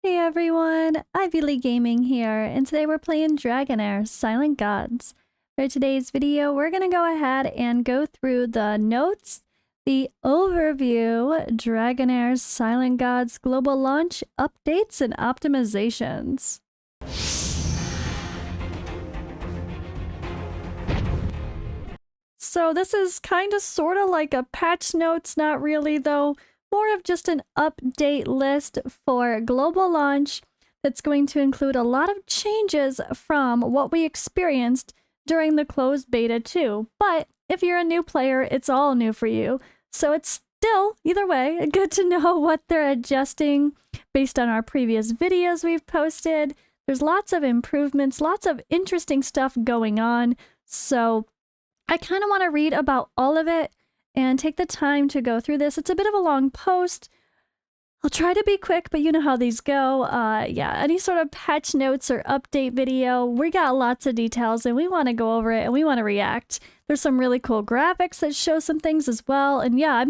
Hey everyone, Ivy Gaming here, and today we're playing Dragonheir Silent Gods. For today's video, we're going to go ahead and go through the notes, the overview, Dragonheir Silent Gods global launch, updates, and optimizations. So this is kind of sort of like a patch notes, not really though. More of just an update list for global launch that's going to include a lot of changes from what we experienced during the closed beta 2. But if you're a new player, it's all new for you. So it's still, either way, good to know what they're adjusting based on our previous videos we've posted. There's lots of improvements, lots of interesting stuff going on. So I kind of want to read about all of it and take the time to go through this. It's a bit of a long post. I'll try to be quick, but you know how these go. Yeah, any sort of patch notes or update video, we got lots of details and we want to go over it and we want to react. There's some really cool graphics that show some things as well. And yeah,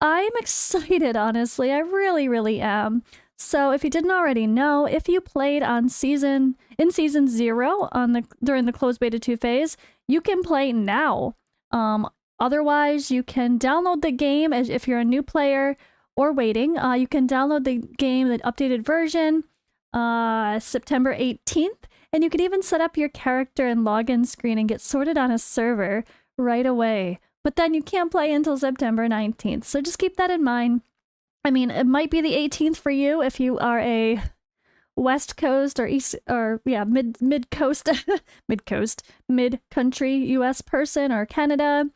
I'm excited, honestly. I really am. So if you didn't already know, if you played on season 0 during the closed beta 2 phase, you can play now. Otherwise, you can download the game if you're a new player or waiting. You can download the game, the updated version, September 18th, and you can even set up your character and login screen and get sorted on a server right away. But then you can't play until September 19th, so just keep that in mind. I mean, it might be the 18th for you if you are a West Coast or East, or yeah, mid coast, mid country US person or Canada.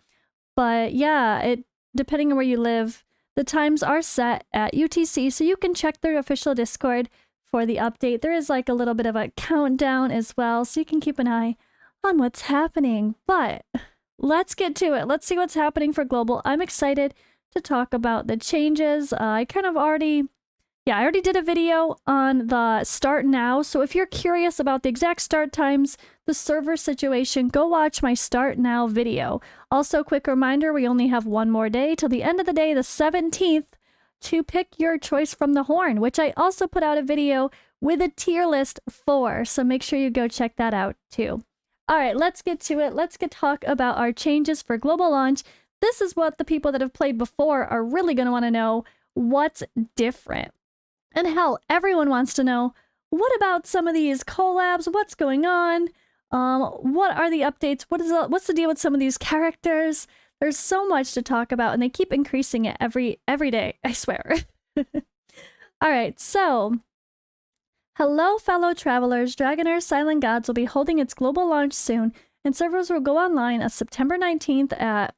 But yeah, depending on where you live, the times are set at UTC, so you can check their official Discord for the update. There is like a little bit of a countdown as well, so you can keep an eye on what's happening. But let's get to it. Let's see what's happening for global. I'm excited to talk about the changes. I already did a video on the start now, so if you're curious about the exact start times, the server situation, go watch my start now video. Also, quick reminder, we only have one more day till the end of the day, the 17th, to pick your choice from the horn, which I also put out a video with a tier list for, so make sure you go check that out too. All right, let's get to it. Let's talk about our changes for global launch. This is what the people that have played before are really going to want to know. What's different? And hell, everyone wants to know, what about some of these collabs? What's going on? What are the updates? What's the deal with some of these characters? There's so much to talk about, and they keep increasing it every day, I swear. All right, so hello, fellow travelers. Dragonheir Silent Gods will be holding its global launch soon, and servers will go online on September 19th at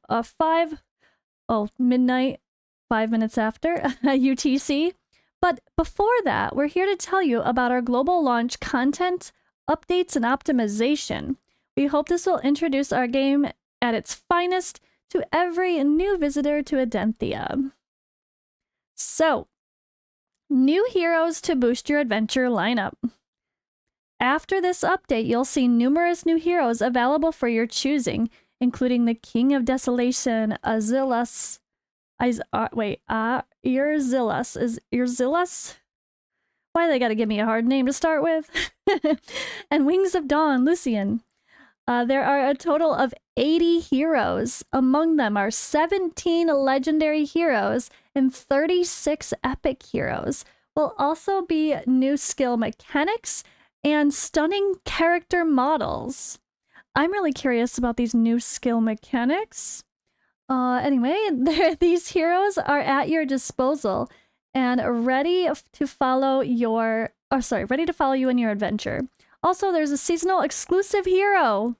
midnight, 5 minutes after UTC. But before that, we're here to tell you about our global launch content, updates, and optimization. We hope this will introduce our game at its finest to every new visitor to Adenthia. So, new heroes to boost your adventure lineup. After this update, you'll see numerous new heroes available for your choosing, including the King of Desolation, Azilus. Irzilus. Is Irzilus? Why they gotta give me a hard name to start with? And Wings of Dawn, Lucian. There are a total of 80 heroes. Among them are 17 legendary heroes and 36 epic heroes. Will also be new skill mechanics and stunning character models. I'm really curious about these new skill mechanics. Anyway, these heroes are at your disposal and ready to follow you in your adventure. Also, there's a seasonal exclusive hero,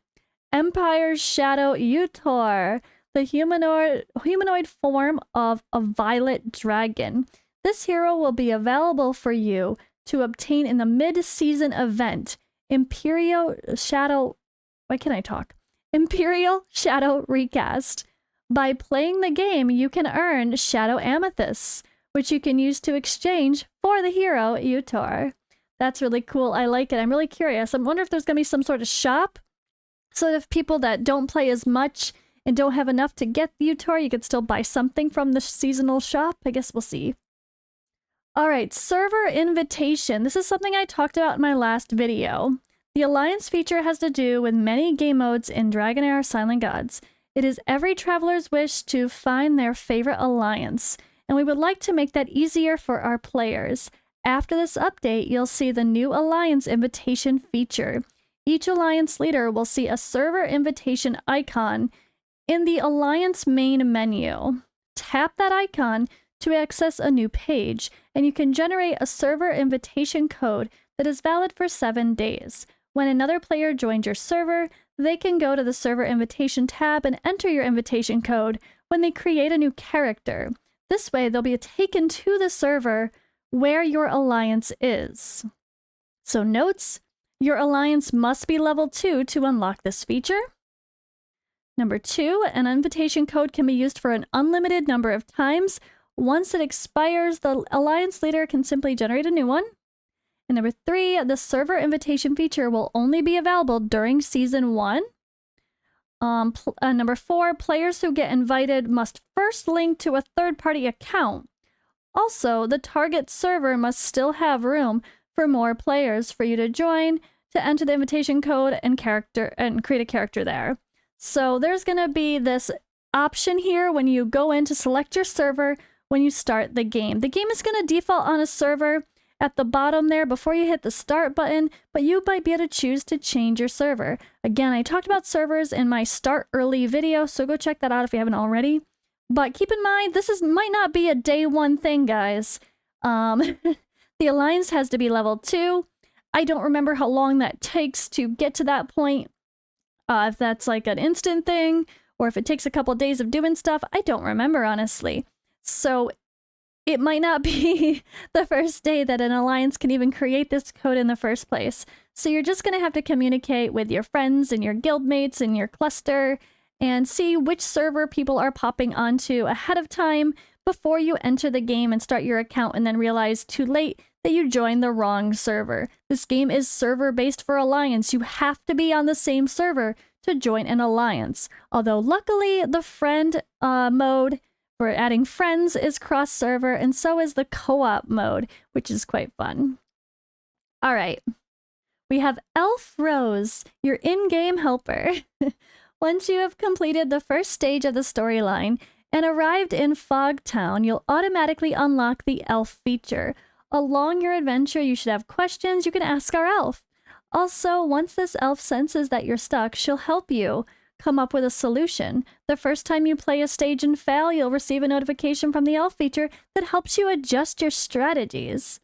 Empire's Shadow Utor, the humanoid form of a violet dragon. This hero will be available for you to obtain in the mid-season event, Imperial Shadow Recast. By playing the game, you can earn Shadow Amethysts, which you can use to exchange for the hero Utor. That's really cool. I like it. I'm really curious. I wonder if there's going to be some sort of shop, so that if people that don't play as much and don't have enough to get the Utor, you could still buy something from the seasonal shop. I guess we'll see. All right, server invitation. This is something I talked about in my last video. The alliance feature has to do with many game modes in Dragonheir Silent Gods. It is every traveler's wish to find their favorite alliance, and we would like to make that easier for our players. After this update, you'll see the new alliance invitation feature. Each alliance leader will see a server invitation icon in the alliance main menu. Tap that icon to access a new page, and you can generate a server invitation code that is valid for 7 days. When another player joins your server, they can go to the server invitation tab and enter your invitation code when they create a new character. This way, they'll be taken to the server where your alliance is. So notes, your alliance must be level 2 to unlock this feature. Number 2, an invitation code can be used for an unlimited number of times. Once it expires, the alliance leader can simply generate a new one. And number 3, the server invitation feature will only be available during Season 1. Number 4, players who get invited must first link to a third-party account. Also, the target server must still have room for more players for you to join to enter the invitation code and create a character there. So there's going to be this option here when you go in to select your server when you start the game. The game is going to default on a server at the bottom there before you hit the start button, but you might be able to choose to change your server. Again, I talked about servers in my start early video, so go check that out if you haven't already. But keep in mind, this might not be a day 1 thing, guys. The alliance has to be level 2. I don't remember how long that takes to get to that point. If that's like an instant thing, or if it takes a couple days of doing stuff, I don't remember, honestly. So it might not be the first day that an alliance can even create this code in the first place. So you're just going to have to communicate with your friends and your guildmates and your cluster and see which server people are popping onto ahead of time before you enter the game and start your account and then realize too late that you joined the wrong server. This game is server-based for alliance. You have to be on the same server to join an alliance. Although luckily the friend mode for adding friends is cross-server, and so is the co-op mode, which is quite fun. All right, we have Elf Rose, your in-game helper. Once you have completed the first stage of the storyline and arrived in Fog Town, you'll automatically unlock the elf feature. Along your adventure, you should have questions you can ask our elf. Also, once this elf senses that you're stuck, she'll help you come up with a solution. The first time you play a stage and fail, you'll receive a notification from the elf feature that helps you adjust your strategies.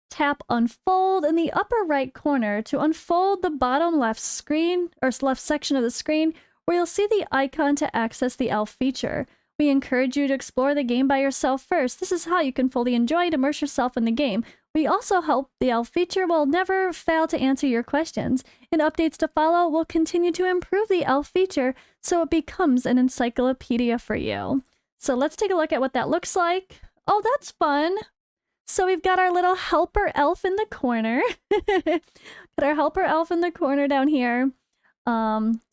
Tap Unfold in the upper right corner to unfold the bottom left screen, or left section of the screen, where you'll see the icon to access the elf feature. We encourage you to explore the game by yourself first. This is how you can fully enjoy and immerse yourself in the game. We also hope the elf feature will never fail to answer your questions. In updates to follow, we'll continue to improve the elf feature so it becomes an encyclopedia for you. So let's take a look at what that looks like. Oh, that's fun. So we've got our little helper elf in the corner. Got our helper elf in the corner down here.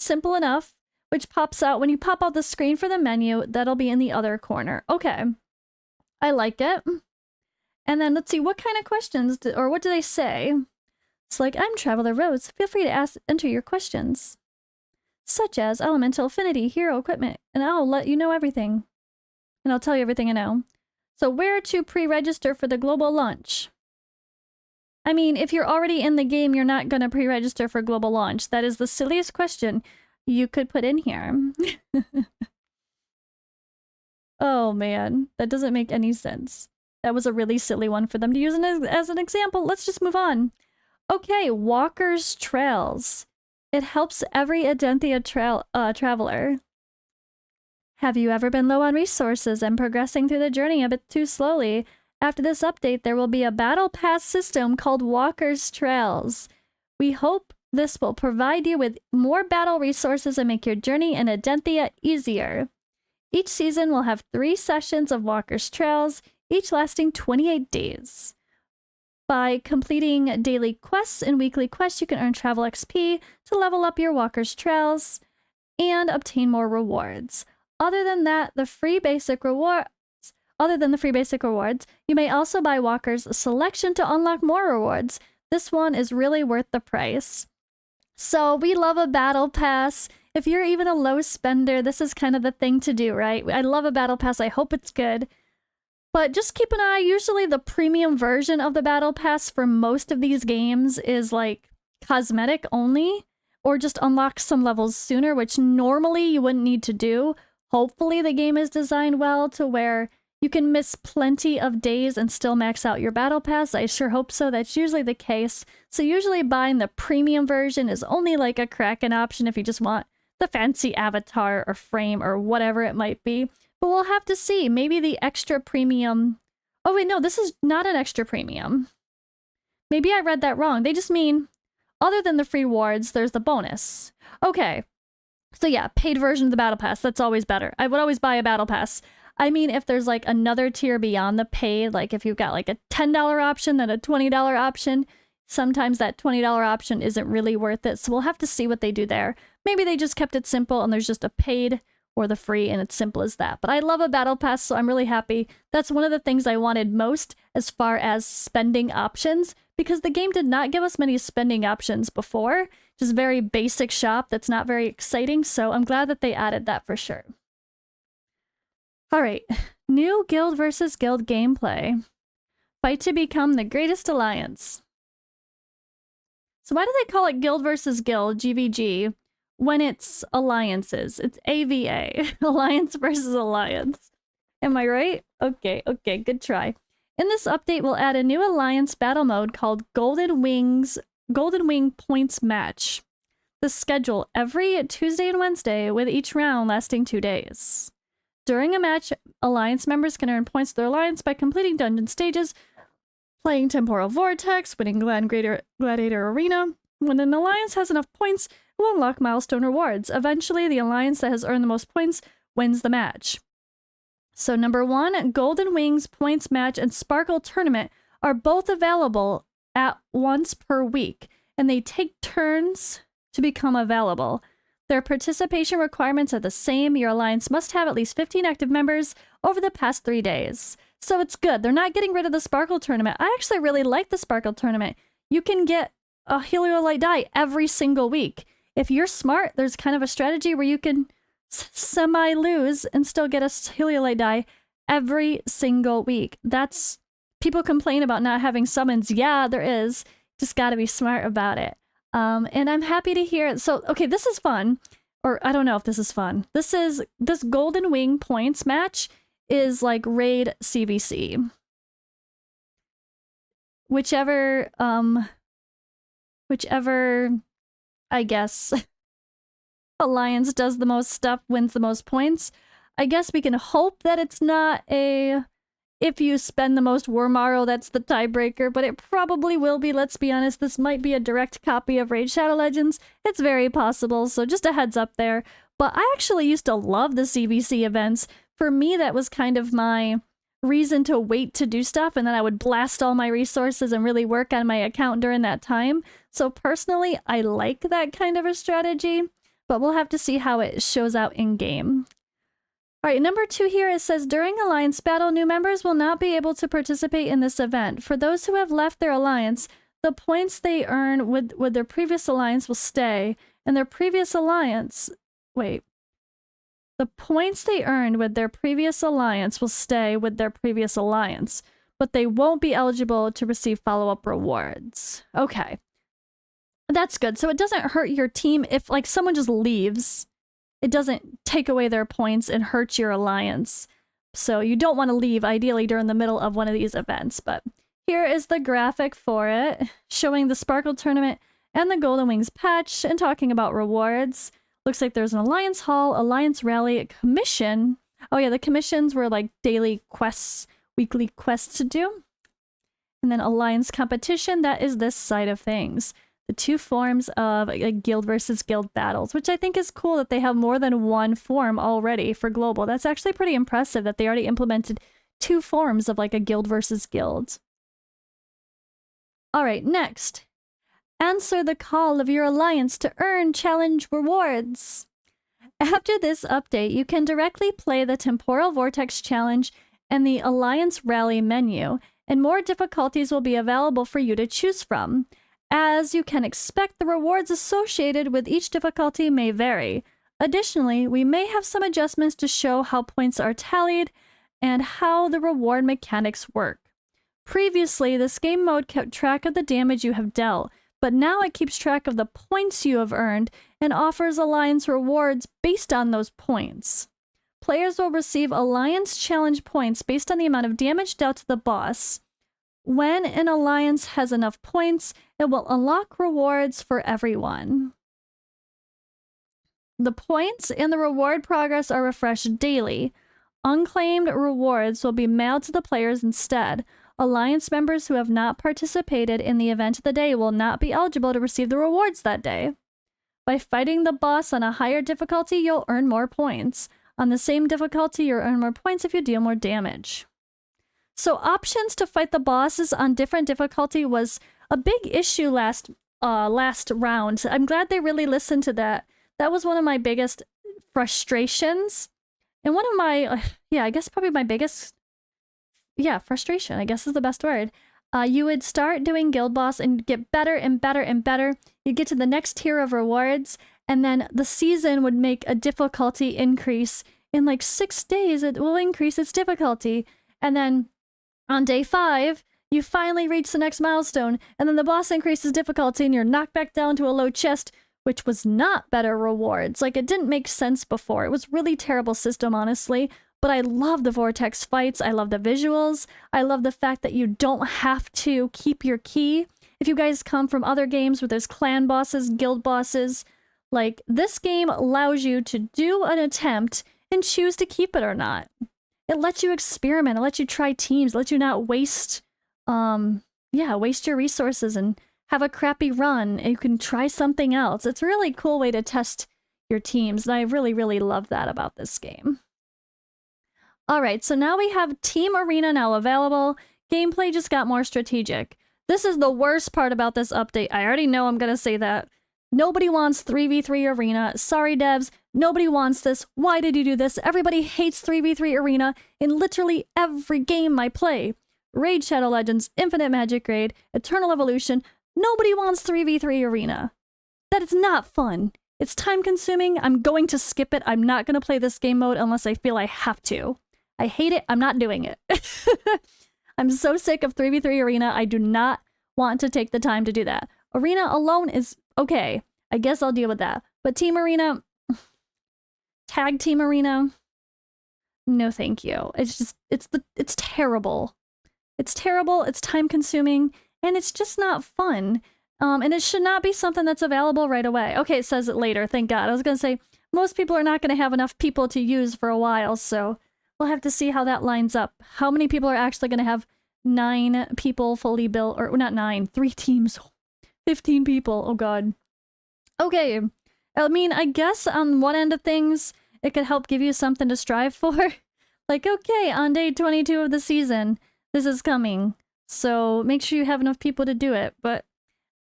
Simple enough, which pops out when you pop out the screen for the menu. That'll be in the other corner. Okay. I like it. And then let's see, what kind of questions, or what do they say? It's like, I'm Traveler Rose. Feel free to enter your questions. Such as elemental affinity, hero equipment, and I'll let you know everything. And I'll tell you everything I know. So where to pre-register for the global launch? I mean, if you're already in the game, you're not going to pre-register for global launch. That is the silliest question you could put in here. Oh man, that doesn't make any sense. That was a really silly one for them to use as an example. Let's just move on. Okay, Walker's Trails. It helps every Adenthia traveler. Have you ever been low on resources and progressing through the journey a bit too slowly? After this update, there will be a battle pass system called Walker's Trails. We hope this will provide you with more battle resources and make your journey in Adenthia easier. Each season will have 3 sessions of Walker's Trails, each lasting 28 days. By completing daily quests and weekly quests, you can earn travel XP to level up your Walker's Trails and obtain more rewards. Other than that, the free basic rewards other than the free basic rewards. You may also buy Walker's Selection to unlock more rewards. This one is really worth the price. So we love a battle pass. If you're even a low spender, this is kind of the thing to do, right? I love a battle pass. I hope it's good. But just keep an eye. Usually the premium version of the battle pass for most of these games is like cosmetic only, or just unlock some levels sooner, which normally you wouldn't need to do. Hopefully the game is designed well to where you can miss plenty of days and still max out your battle pass. I sure hope so. That's usually the case. So usually buying the premium version is only like a Kraken option if you just want the fancy avatar or frame or whatever it might be. But we'll have to see. Maybe the extra premium... Oh wait, no, this is not an extra premium. Maybe I read that wrong. They just mean, other than the free rewards, there's the bonus. Okay. So yeah, paid version of the battle pass. That's always better. I would always buy a battle pass. I mean, if there's like another tier beyond the paid, like if you've got like a $10 option, then a $20 option, sometimes that $20 option isn't really worth it. So we'll have to see what they do there. Maybe they just kept it simple and there's just a paid or the free and it's simple as that. But I love a battle pass, so I'm really happy. That's one of the things I wanted most as far as spending options, because the game did not give us many spending options before. Just very basic shop that's not very exciting, so I'm glad that they added that for sure. All right, new guild versus guild gameplay. Fight to become the greatest alliance. So why do they call it guild versus guild, GVG, when it's alliances? It's AVA, alliance versus alliance. Am I right? Okay, good try. In this update, we'll add a new alliance battle mode called Golden Wing Points Match. The schedule every Tuesday and Wednesday, with each round lasting 2 days. During a match, alliance members can earn points to their alliance by completing dungeon stages, playing Temporal Vortex, winning Gladiator Arena. When an alliance has enough points, it will unlock milestone rewards. Eventually, the alliance that has earned the most points wins the match. So number 1, Golden Wings Points Match and Sparkle Tournament are both available at once per week, and they take turns to become available. Their participation requirements are the same. Your alliance must have at least 15 active members over the past 3 days. So it's good. They're not getting rid of the Sparkle Tournament. I actually really like the Sparkle Tournament. You can get a Heliolite die every single week. If you're smart, there's kind of a strategy where you can semi-lose and still get a Heliolite die every single week. That's... People complain about not having summons. Yeah, there is. Just gotta be smart about it. And I'm happy to hear it. So, okay, this is fun. Or I don't know if this is fun. This Golden Wing Points match is like raid CVC. Whichever, I guess, alliance does the most stuff wins the most points. I guess we can hope that it's not a... If you spend the most Wormaro, that's the tiebreaker, but it probably will be. Let's be honest, this might be a direct copy of Raid Shadow Legends. It's very possible, so just a heads up there. But I actually used to love the CBC events. For me, that was kind of my reason to wait to do stuff, and then I would blast all my resources and really work on my account during that time. So personally, I like that kind of a strategy, but we'll have to see how it shows out in-game. All right, number 2 here, it says, during Alliance Battle, new members will not be able to participate in this event. For those who have left their alliance, the points they earn with their previous alliance will stay, and their previous alliance... Wait. The points they earned with their previous alliance will stay with their previous alliance, but they won't be eligible to receive follow-up rewards. Okay. That's good. So it doesn't hurt your team if, like, someone just leaves. It doesn't take away their points and hurt your alliance. So you don't want to leave, ideally, during the middle of one of these events. But here is the graphic for it, showing the Sparkle Tournament and the Golden Wings patch and talking about rewards. Looks like there's an Alliance Hall, Alliance Rally, Commission. Oh yeah, the commissions were like daily quests, weekly quests to do. And then Alliance Competition, that is this side of things. The 2 forms of guild versus guild battles, which I think is cool that they have more than 1 form already for global. That's actually pretty impressive that they already implemented 2 forms of like a guild versus guild. All right, next. Answer the call of your alliance to earn challenge rewards. After this update, you can directly play the Temporal Vortex Challenge and the Alliance Rally menu, and more difficulties will be available for you to choose from. As you can expect, the rewards associated with each difficulty may vary. Additionally, we may have some adjustments to show how points are tallied and how the reward mechanics work. Previously, this game mode kept track of the damage you have dealt, but now it keeps track of the points you have earned and offers Alliance rewards based on those points. Players will receive Alliance challenge points based on the amount of damage dealt to the boss. When an Alliance has enough points, it will unlock rewards for everyone. The points and the reward progress are refreshed daily. Unclaimed rewards will be mailed to the players instead. Alliance members who have not participated in the event of the day will not be eligible to receive the rewards that day. By fighting the boss on a higher difficulty, you'll earn more points. On the same difficulty, you'll earn more points if you deal more damage. So options to fight the bosses on different difficulty was a big issue last round. I'm glad they really listened to that. That was one of my biggest frustrations. And one of my, I guess probably my biggest, frustration, I guess is the best word. You would start doing Guild Boss and get better and better and better. You get to the next tier of rewards, and then the season would make a difficulty increase. In like 6 days, it will increase its difficulty. And then on day 5, you finally reach the next milestone, and then the boss increases difficulty and you're knocked back down to a low chest, which was not better rewards. Like, it didn't make sense before. It was really terrible system, honestly. But I love the Vortex fights. I love the visuals. I love the fact that you don't have to keep your key. If you guys come from other games where there's clan bosses, guild bosses, like, this game allows you to do an attempt and choose to keep it or not. It lets you experiment. It lets you try teams. It lets you not waste, waste your resources and have a crappy run. And you can try something else. It's a really cool way to test your teams, and I really, really love that about this game. All right, so now we have Team Arena now available. Gameplay just got more strategic. This is the worst part about this update. I already know I'm going to say that. Nobody wants 3v3 Arena. Sorry, devs. Nobody wants this. Why did you do this? Everybody hates 3v3 Arena in literally every game I play. Raid Shadow Legends, Infinite Magic Raid, Eternal Evolution. Nobody wants 3v3 Arena. That is not fun. It's time consuming. I'm going to skip it. I'm not going to play this game mode unless I feel I have to. I hate it. I'm not doing it. I'm so sick of 3v3 Arena. I do not want to take the time to do that. Arena alone is okay. I guess I'll deal with that. But Team Arena, Tag Team Arena, no thank you. It's just, it's terrible. It's terrible, it's time consuming, and it's just not fun. And it should not be something that's available right away. Okay, it says it later, thank God. I was gonna say, most people are not gonna have enough people to use for a while, so we'll have to see how that lines up. How many people are actually gonna have 9 people fully built, or not 9, 3 teams, 15 people, oh God. Okay, I mean, I guess on one end of things, it could help give you something to strive for. Like, okay, on day 22 of the season, this is coming. So make sure you have enough people to do it. But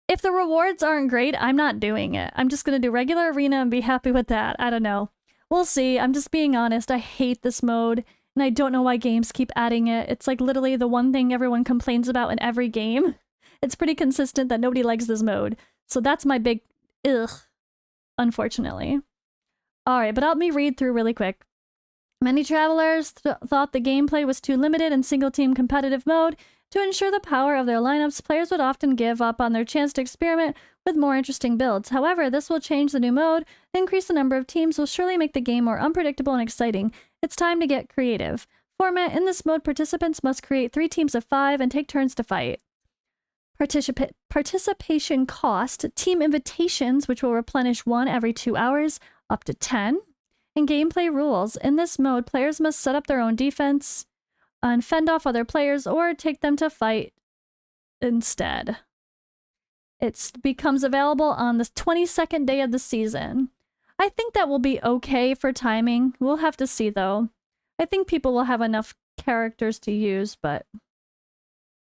if the rewards aren't great, I'm not doing it. I'm just going to do regular arena and be happy with that. I don't know. We'll see. I'm just being honest. I hate this mode. And I don't know why games keep adding it. It's like literally the one thing everyone complains about in every game. It's pretty consistent that nobody likes this mode. So that's my big ugh, unfortunately. Alright, but let me read through really quick. Many travelers thought the gameplay was too limited in single-team competitive mode. To ensure the power of their lineups, players would often give up on their chance to experiment with more interesting builds. However, this will change the new mode. Increase the number of teams will surely make the game more unpredictable and exciting. It's time to get creative. Format: in this mode, participants must create 3 teams of 5 and take turns to fight. Participation cost: team invitations, which will replenish 1 every 2 hours, up to 10. And gameplay rules: in this mode, players must set up their own defense and fend off other players or take them to fight instead. It becomes available on the 22nd day of the season. I think that will be okay for timing. We'll have to see though. I think people will have enough characters to use, but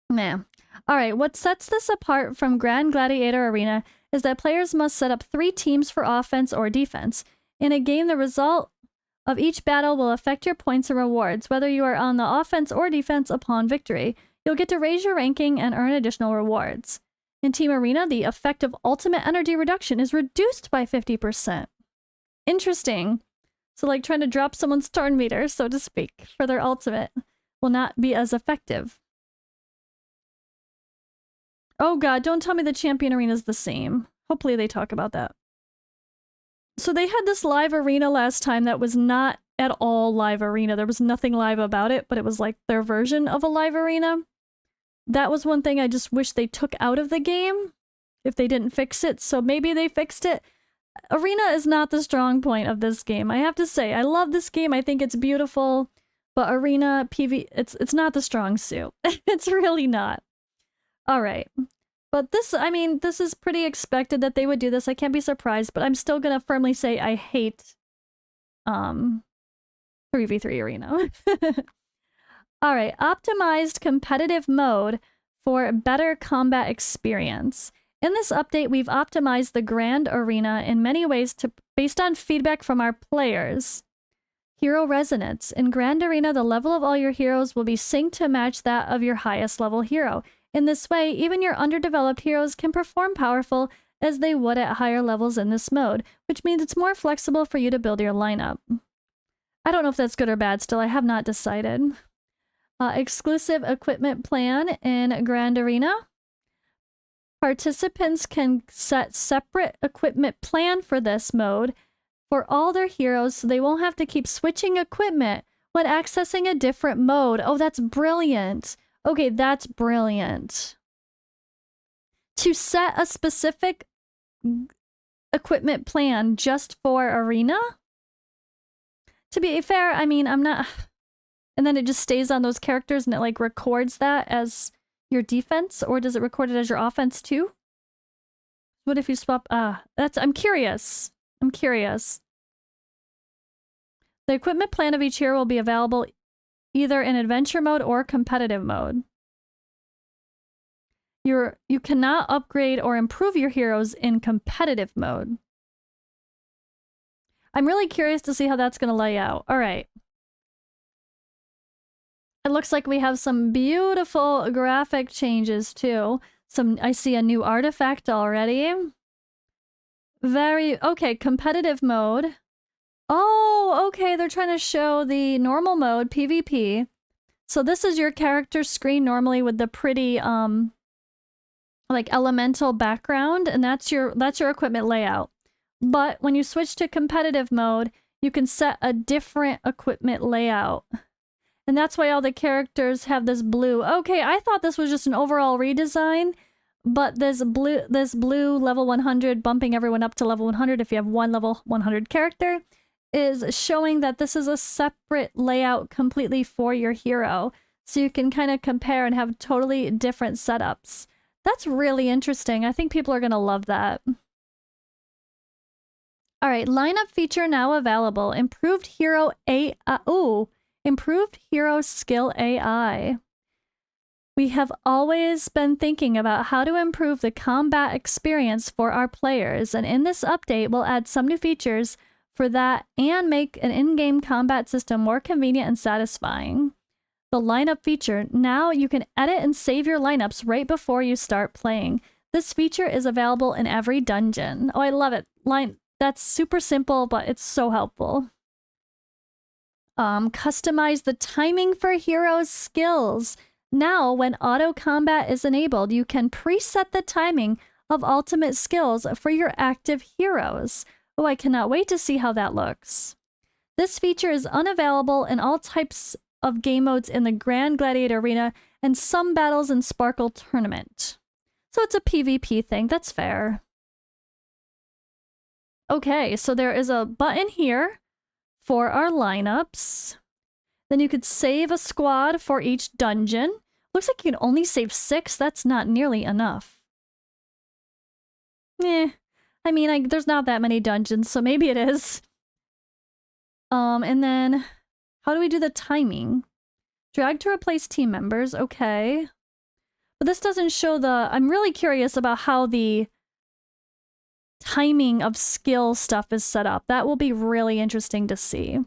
nah. Alright, what sets this apart from Grand Gladiator Arena is that players must set up 3 teams for offense or defense. In a game, the result of each battle will affect your points and rewards, whether you are on the offense or defense upon victory. You'll get to raise your ranking and earn additional rewards. In Team Arena, the effect of ultimate energy reduction is reduced by 50%. Interesting. So like trying to drop someone's turn meter, so to speak, for their ultimate will not be as effective. Oh god, don't tell me the Champion Arena is the same. Hopefully they talk about that. So they had this live arena last time that was not at all live arena. There was nothing live about it, but it was like their version of a live arena. That was one thing I just wish they took out of the game if they didn't fix it. So maybe they fixed it. Arena is not the strong point of this game. I have to say, I love this game. I think it's beautiful, but Arena PV, it's not the strong suit. It's really not. All right. But this, I mean, this is pretty expected that they would do this. I can't be surprised, but I'm still going to firmly say I hate 3v3 Arena. All right, optimized competitive mode for better combat experience. In this update, we've optimized the Grand Arena in many ways based on feedback from our players. Hero Resonance. In Grand Arena, the level of all your heroes will be synced to match that of your highest level hero. In this way, even your underdeveloped heroes can perform powerful as they would at higher levels in this mode, which means it's more flexible for you to build your lineup. I don't know if that's good or bad still, I have not decided. Exclusive equipment plan in Grand Arena. Participants can set separate equipment plan for this mode for all their heroes so they won't have to keep switching equipment when accessing a different mode. Oh, that's brilliant. Okay, that's brilliant. To set a specific equipment plan just for Arena? To be fair, I mean, I'm not... And then it just stays on those characters and it like records that as your defense? Or does it record it as your offense too? What if you swap... I'm curious. I'm curious. The equipment plan of each hero will be available either in adventure mode or competitive mode. You cannot upgrade or improve your heroes in competitive mode. I'm really curious to see how that's going to lay out. All right. It looks like we have some beautiful graphic changes too. I see a new artifact already. Okay, competitive mode. Oh, okay, they're trying to show the normal mode, PvP. So this is your character screen normally with the pretty, like elemental background, and that's your equipment layout. But when you switch to competitive mode, you can set a different equipment layout. And that's why all the characters have this blue. Okay, I thought this was just an overall redesign, but this blue level 100 bumping everyone up to level 100 if you have one level 100 character is showing that this is a separate layout completely for your hero. So you can kind of compare and have totally different setups. That's really interesting. I think people are going to love that. All right, lineup feature now available. Improved hero improved hero skill AI. We have always been thinking about how to improve the combat experience for our players, and in this update, we'll add some new features for that and make an in-game combat system more convenient and satisfying. The lineup feature. Now you can edit and save your lineups right before you start playing. This feature is available in every dungeon. Oh, I love it. That's super simple, but it's so helpful. Customize the timing for heroes' skills. Now, when auto combat is enabled, you can preset the timing of ultimate skills for your active heroes. Oh, I cannot wait to see how that looks. This feature is unavailable in all types of game modes in the Grand Gladiator Arena and some battles in Sparkle Tournament. So it's a PvP thing, that's fair. Okay, so there is a button here for our lineups. Then you could save a squad for each dungeon. Looks like you can only save 6. That's not nearly enough. I mean, there's not that many dungeons, so maybe it is. And then, how do we do the timing? Drag to replace team members, okay. But this doesn't show I'm really curious about how the timing of skill stuff is set up. That will be really interesting to see.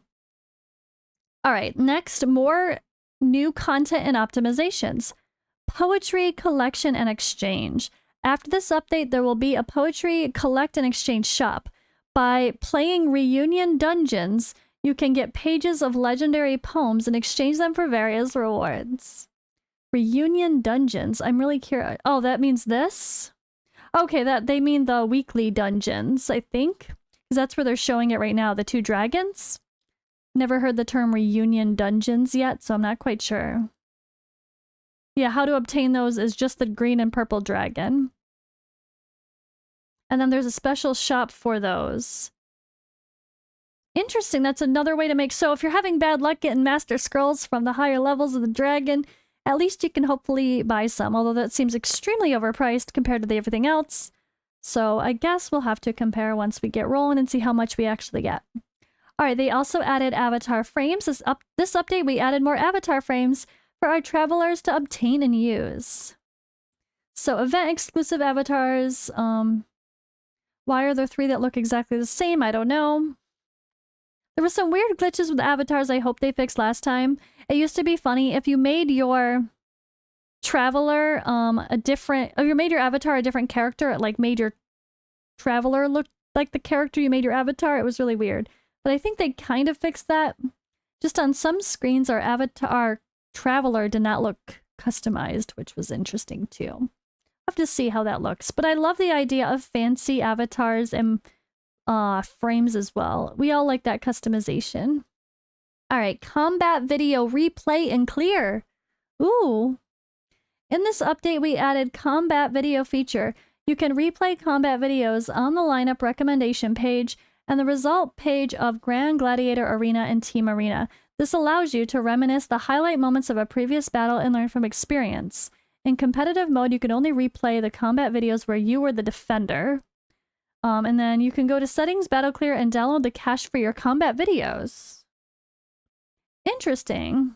All right, next, more new content and optimizations. Poetry collection and exchange. After this update, there will be a poetry collect and exchange shop. By playing Reunion Dungeons, you can get pages of legendary poems and exchange them for various rewards. Reunion Dungeons. I'm really curious. Oh, that means this? Okay, that they mean the weekly dungeons, I think. Because that's where they're showing it right now, the 2 dragons. Never heard the term Reunion Dungeons yet, so I'm not quite sure. Yeah, how to obtain those is just the green and purple dragon. And then there's a special shop for those. Interesting, that's another way to make... So if you're having bad luck getting Master Scrolls from the higher levels of the dragon, at least you can hopefully buy some, although that seems extremely overpriced compared to everything else. So I guess we'll have to compare once we get rolling and see how much we actually get. Alright, they also added avatar frames. This update, we added more avatar frames for our travelers to obtain and use. So event-exclusive avatars. Why are there 3 that look exactly the same? I don't know. There were some weird glitches with avatars I hope they fixed last time. It used to be funny if you made your traveler if you made your avatar a different character, it like made your traveler look like the character you made your avatar. It was really weird. But I think they kind of fixed that. Just on some screens, our traveler did not look customized, which was interesting too. I'll have to see how that looks. But I love the idea of fancy avatars and frames as well. We all like that customization. All right, combat video replay and clear. Ooh. In this update, we added combat video feature. You can replay combat videos on the lineup recommendation page and the result page of Grand Gladiator Arena and Team Arena. This allows you to reminisce the highlight moments of a previous battle and learn from experience. In competitive mode, you can only replay the combat videos where you were the defender. And then you can go to Settings, Battle Clear, and download the cache for your combat videos. Interesting.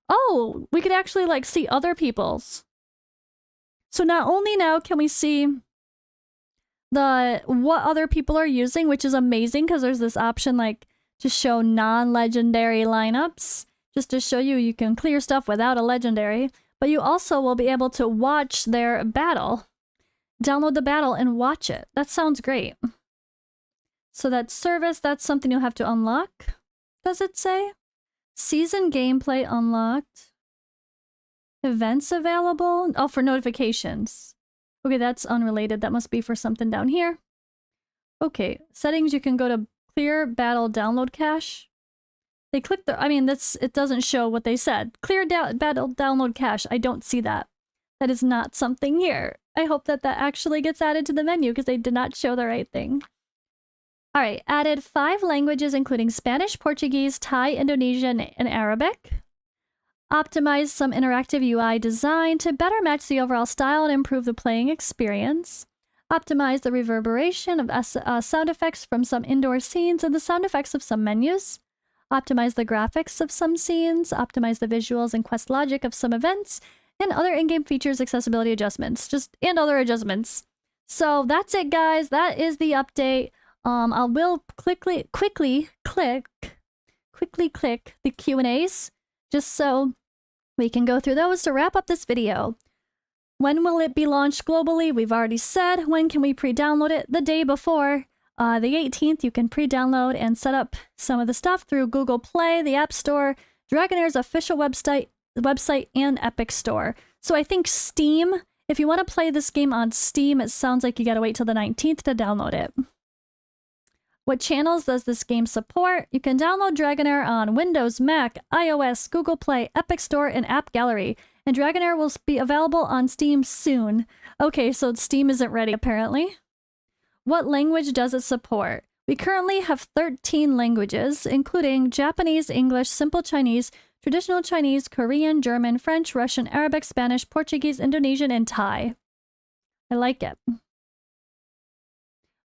Oh, we could actually like see other people's. So not only now can we see what other people are using, which is amazing because there's this option like to show non-legendary lineups, just to show you can clear stuff without a legendary, but you also will be able to watch their battle. Download the battle and watch it. That sounds great. So that service, that's something you'll have to unlock. Does it say? Season gameplay unlocked. Events available. Oh, for notifications. Okay, that's unrelated. That must be for something down here. Okay, settings, you can go to clear battle download cache. They click the, I mean, it doesn't show what they said. Clear battle download cache. I don't see that. That is not something here. I hope that actually gets added to the menu because they did not show the right thing. All right, added 5 languages including Spanish, Portuguese, Thai, Indonesian, and Arabic. Optimized some interactive UI design to better match the overall style and improve the playing experience. Optimized the reverberation of sound effects from some indoor scenes and the sound effects of some menus. Optimized the graphics of some scenes. Optimized the visuals and quest logic of some events. And other in-game features, accessibility adjustments, and other adjustments. So that's it, guys. That is the update. I will quickly click the Q&As just so we can go through those to wrap up this video. When will it be launched globally? We've already said. When can we pre-download it? The day before. The 18th, you can pre-download and set up some of the stuff through Google Play, the App Store, Dragonheir's official website, and Epic Store. So I think Steam, if you want to play this game on Steam, it sounds like you gotta wait till the 19th to download it. What channels does this game support? You can download Dragonheir on Windows, Mac, iOS, Google Play, Epic Store, and App Gallery. And Dragonheir will be available on Steam soon. Okay, so Steam isn't ready apparently. What language does it support? We currently have 13 languages, including Japanese, English, Simple Chinese, Traditional Chinese, Korean, German, French, Russian, Arabic, Spanish, Portuguese, Indonesian, and Thai. I like it.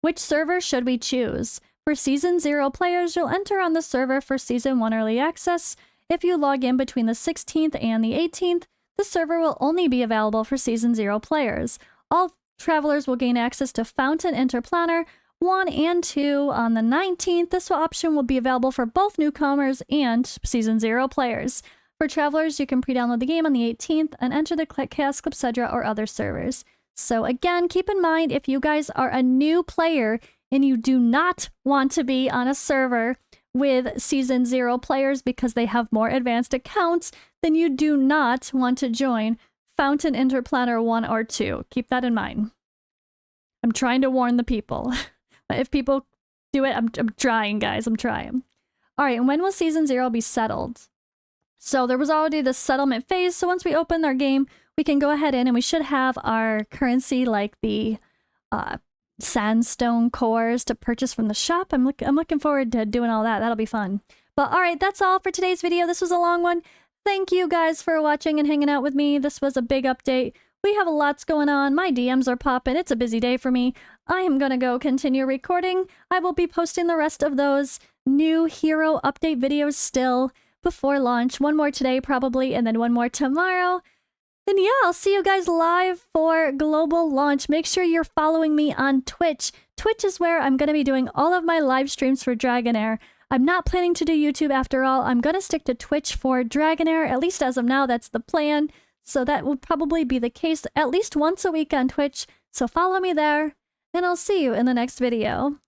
Which server should we choose? For Season 0 players, you'll enter on the server for Season 1 Early Access. If you log in between the 16th and the 18th, the server will only be available for Season 0 players. All travelers will gain access to Fountain Enter Planner, 1 and 2 on the 19th. This option will be available for both newcomers and Season 0 players. For travelers, you can pre-download the game on the 18th and enter the Chaos Clepsydra or other servers. So again, keep in mind, if you guys are a new player and you do not want to be on a server with Season 0 players because they have more advanced accounts, then you do not want to join Fountain Interplanar 1 or 2. Keep that in mind. I'm trying to warn the people. If people do it, I'm trying, guys. I'm trying. All right, and when will Season 0 be settled? So there was already the settlement phase, so once we open our game, we can go ahead in and we should have our currency, like the sandstone cores to purchase from the shop. I'm looking forward to doing all that. That'll be fun. But all right, that's all for today's video. This was a long one. Thank you guys for watching and hanging out with me. This was a big update. We have lots going on. My DMs are popping. It's a busy day for me. I am going to go continue recording. I will be posting the rest of those new hero update videos still before launch. One more today probably, and then one more tomorrow. And yeah, I'll see you guys live for global launch. Make sure you're following me on Twitch. Twitch is where I'm going to be doing all of my live streams for Dragonheir. I'm not planning to do YouTube after all. I'm going to stick to Twitch for Dragonheir. At least as of now, that's the plan. So that will probably be the case at least once a week on Twitch. So follow me there, and I'll see you in the next video.